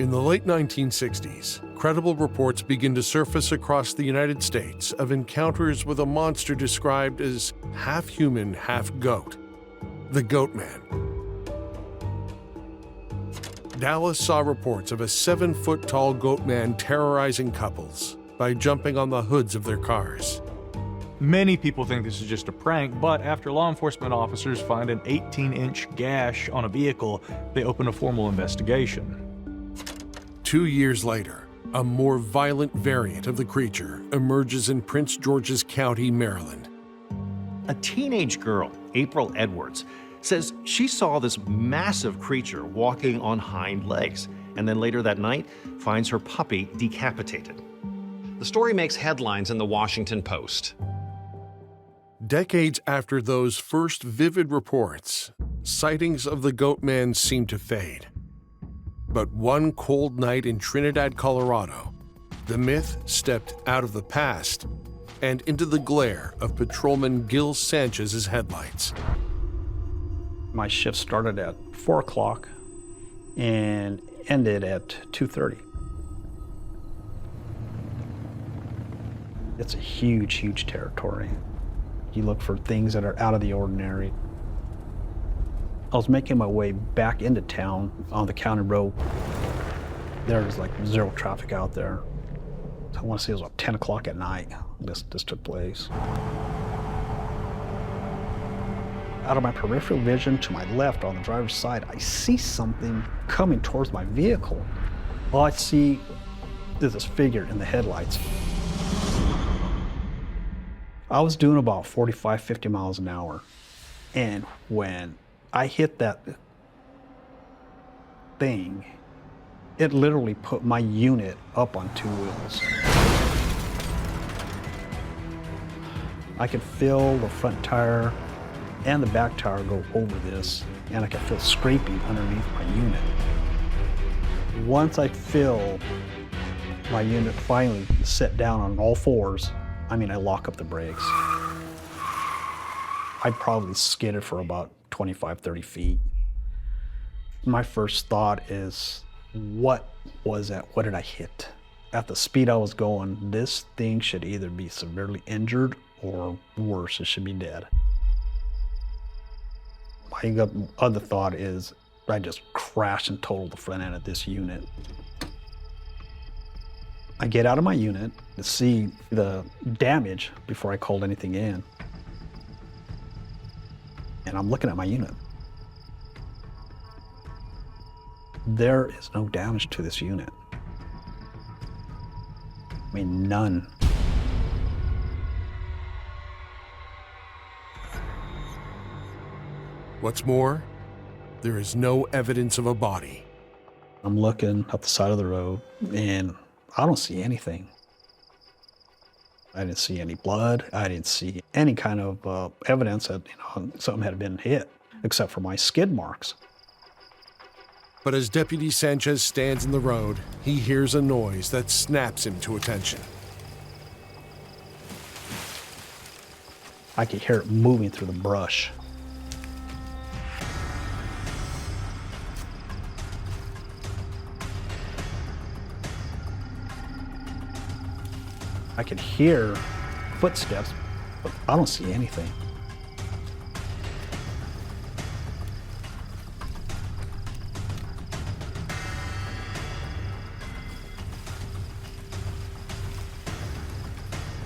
In the late 1960s, credible reports begin to surface across the United States of encounters with a monster described as half human, half goat, the Goatman. Dallas saw reports of a 7-foot-tall Goatman terrorizing couples by jumping on the hoods of their cars. Many people think this is just a prank, but after law enforcement officers find an 18-inch gash on a vehicle, they open a formal investigation. 2 years later, a more violent variant of the creature emerges in Prince George's County, Maryland. A teenage girl, April Edwards, says she saw this massive creature walking on hind legs, and then later that night finds her puppy decapitated. The story makes headlines in the Washington Post. Decades after those first vivid reports, sightings of the Goatman seem to fade. But one cold night in Trinidad, Colorado, the myth stepped out of the past and into the glare of Patrolman Gil Sanchez's headlights. My shift started at 4 o'clock and ended at 2:30. It's a huge, huge territory. You look for things that are out of the ordinary. I was making my way back into town on the county road. There's like zero traffic out there. I want to say it was about 10 o'clock at night this took place. Out of my peripheral vision to my left on the driver's side, I see something coming towards my vehicle. All I see is this figure in the headlights. I was doing about 45, 50 miles an hour. And when I hit that thing, it literally put my unit up on 2 wheels. I could feel the front tire and the back tire go over this, and I could feel scraping underneath my unit. Once I feel my unit finally set down on all fours, I lock up the brakes. I probably skidded for about 25, 30 feet. My first thought is, what was that? What did I hit? At the speed I was going, this thing should either be severely injured or worse, it should be dead. My other thought is, I just crashed and totaled the front end of this unit. I get out of my unit to see the damage before I called anything in. And I'm looking at my unit. There is no damage to this unit. None. What's more, there is no evidence of a body. I'm looking up the side of the road and I don't see anything. I didn't see any blood. I didn't see any kind of evidence that something had been hit, except for my skid marks. But as Deputy Sanchez stands in the road, he hears a noise that snaps him to attention. I could hear it moving through the brush. I could hear footsteps, but I don't see anything.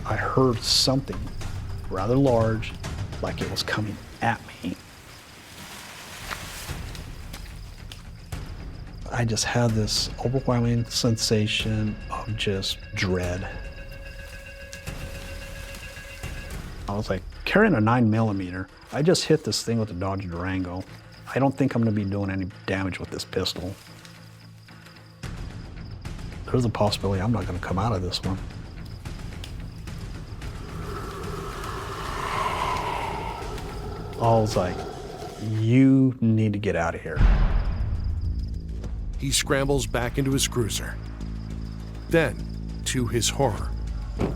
I heard something rather large, like it was coming at me. I just had this overwhelming sensation of just dread. I was like carrying a 9mm. I just hit this thing with a Dodge Durango. I don't think I'm gonna be doing any damage with this pistol. There's a possibility I'm not gonna come out of this one. I was like, you need to get out of here. He scrambles back into his cruiser. Then, to his horror,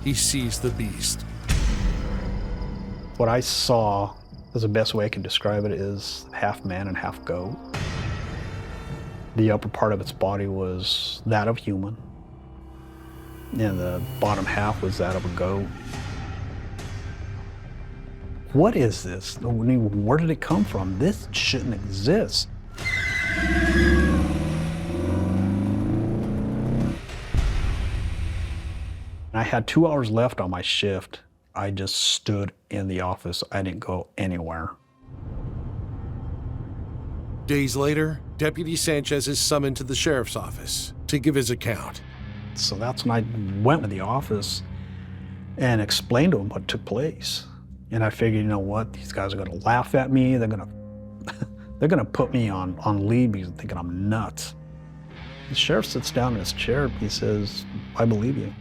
he sees the beast. What I saw, is the best way I can describe it, is half man and half goat. The upper part of its body was that of human, and the bottom half was that of a goat. What is this? I mean, where did it come from? This shouldn't exist. I had 2 hours left on my shift. I just stood in the office. I didn't go anywhere. Days later, Deputy Sanchez is summoned to the sheriff's office to give his account. So that's when I went to the office and explained to them what took place. And I figured, you know what, these guys are gonna laugh at me. They're gonna put me on leave because they're thinking I'm nuts. The sheriff sits down in his chair. He says, I believe you.